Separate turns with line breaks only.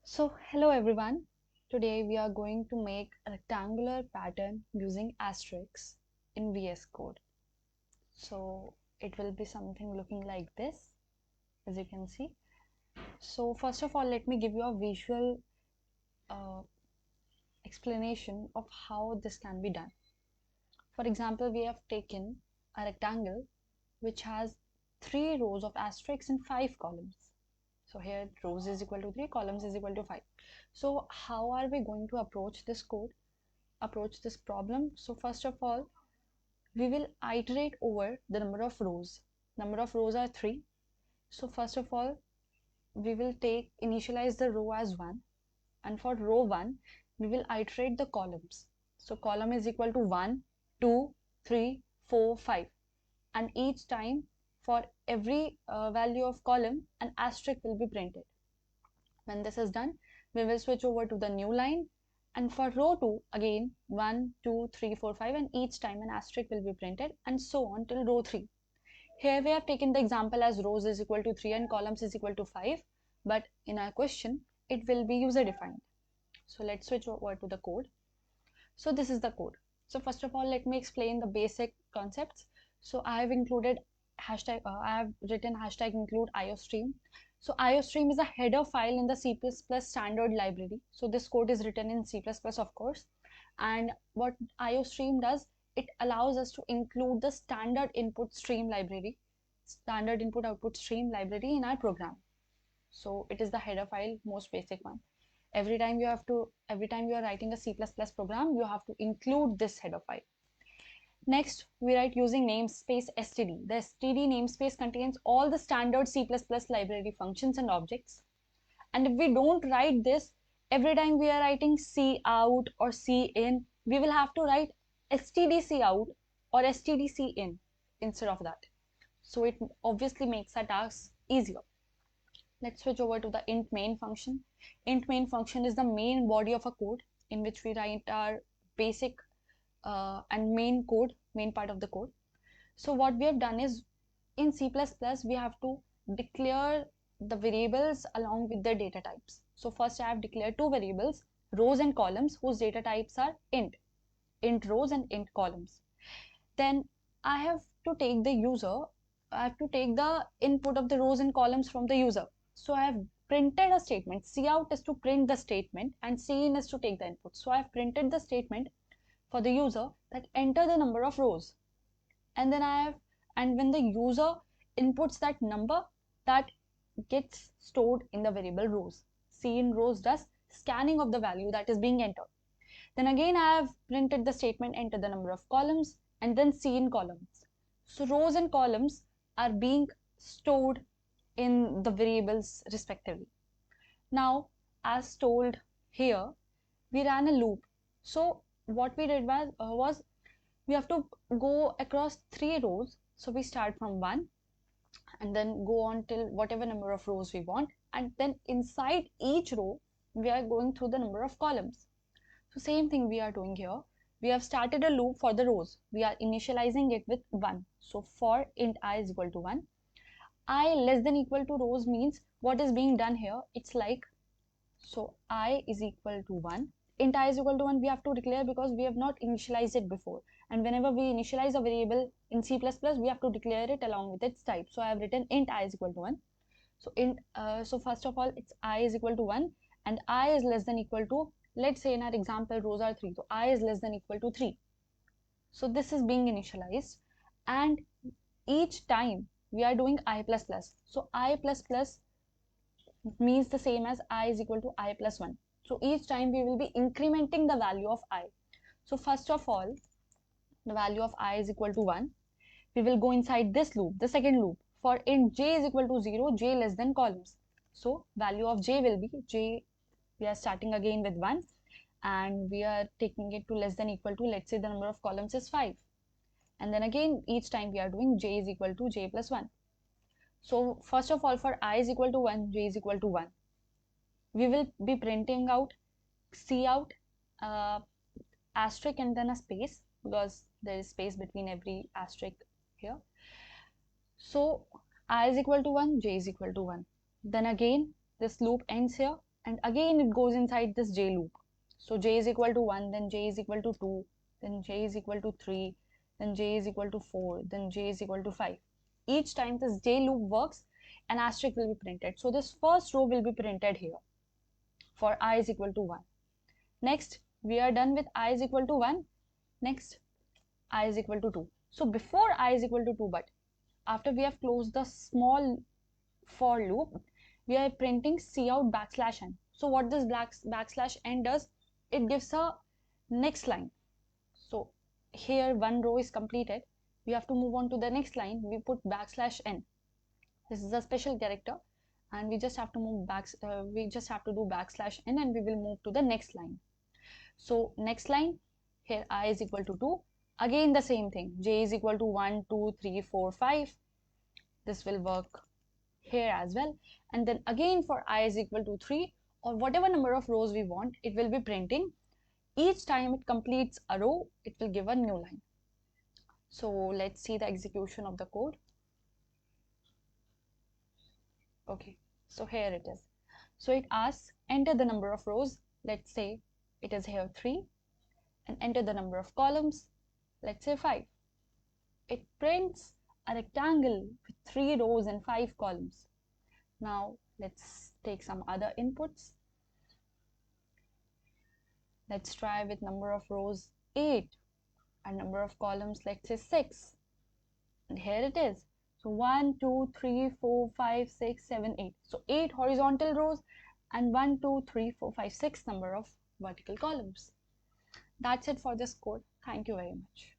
So hello everyone. Today we are going to make a rectangular pattern using asterisks in VS Code. So it will be something looking like this, as you can see. So first of all, let me give you a visual uh, explanation of how this can be done. For example, we have taken a rectangle which has 3 rows of asterisks and 5 columns. So here rows is equal to 3, columns is equal to 5. So how are we going to approach this problem? So first of all, we will iterate over the number of rows. Number of rows are 3. So first of all, we will initialize the row as 1, and for row 1, we will iterate the columns. So column is equal to 1, 2, 3, 4, 5, and each time for every value of column, an asterisk will be printed. When this is done, we will switch over to the new line, and for row 2 again 1, 2, 3, 4, 5, and each time an asterisk will be printed, and so on till row 3. Here we have taken the example as rows is equal to 3 and columns is equal to 5, but in our question it will be user defined. So let's switch over to the code. So this is the code. So first of all, let me explain the basic concepts. So I have included I have written hashtag include iostream. So iostream is a header file in the C++ standard library. So this code is written in C++, of course. And what iostream does, it allows us to include the standard input output stream library in our program. So it is the header file, most basic one. Every time you are writing a C++ program, you have to include this header file. Next, we write using namespace std. The std namespace contains all the standard C++ library functions and objects. And if we don't write this, every time we are writing cout or cin, we will have to write stdcout or stdcin instead of that. So it obviously makes our task easier. Let's switch over to the int main function. Int main function is the main body of a code in which we write our basic and main part of the code. So what we have done is, in C++, we have to declare the variables along with their data types. So first I have declared 2 variables, rows and columns, whose data types are int rows and int columns. Then I have to take the input of the rows and columns from the user. So I have printed a statement. Cout is to print the statement and cin is to take the input. So I have printed the statement for the user that enter the number of rows, and then when the user inputs that number, that gets stored in the variable rows. Cin rows does scanning of the value that is being entered. Then again I have printed the statement enter the number of columns, and then cin columns. So rows and columns are being stored in the variables respectively. Now, as told here, we ran a loop. So what we did was we have to go across 3 rows. So we start from 1 and then go on till whatever number of rows we want, and then inside each row we are going through the number of columns. So same thing we are doing here. We have started a loop for the rows. We are initializing it with 1. So for int I is equal to 1, I less than equal to rows means what is being done here, it's like, so I is equal to 1, int I is equal to 1 we have to declare because we have not initialized it before, and whenever we initialize a variable in C++, we have to declare it along with its type. So I have written int I is equal to 1. So first of all, it's I is equal to 1 and I is less than equal to, let's say in our example rows are 3, so I is less than equal to 3. So this is being initialized, and each time we are doing I++. So I++ means the same as I is equal to I plus 1. So each time we will be incrementing the value of I. So first of all, the value of I is equal to 1. We will go inside this loop, the second loop. For int j is equal to 0, j less than columns. So value of j will be j, we are starting again with 1 and we are taking it to less than equal to, let's say the number of columns is 5. And then again each time we are doing j is equal to j plus 1. So first of all, for I is equal to 1, j is equal to 1, we will be printing out cout asterisk and then a space, because there is space between every asterisk here. So I is equal to 1, j is equal to 1. Then again this loop ends here and again it goes inside this j loop. So j is equal to 1, then j is equal to 2, then j is equal to 3, then j is equal to 4, then j is equal to 5. Each time this j loop works, an asterisk will be printed. So this first row will be printed here for I is equal to 1. Next, we are done with I is equal to 1. Next, I is equal to 2. So before I is equal to 2, but after we have closed the small for loop, we are printing cout backslash n. So what this backslash n does, it gives a next line. So here one row is completed. We have to move on to the next line. We put backslash n. This is a special character, and we just have to move back. We just have to do backslash n, and we will move to the next line. So next line, here I is equal to 2. Again the same thing. J is equal to 1, 2, 3, 4, 5. This will work here as well. And then again for I is equal to 3, or whatever number of rows we want, it will be printing. Each time it completes a row, it will give a new line. So let's see the execution of the code. Okay, so here it is. So it asks, enter the number of rows. Let's say it is here 3, and enter the number of columns. Let's say 5. It prints a rectangle with 3 rows and 5 columns. Now let's take some other inputs. Let's try with number of rows 8 and number of columns, let's say 6. And here it is. So 1, 2, 3, 4, 5, 6, 7, 8. So 8 horizontal rows and 1, 2, 3, 4, 5, 6 number of vertical columns. That's it for this code. Thank you very much.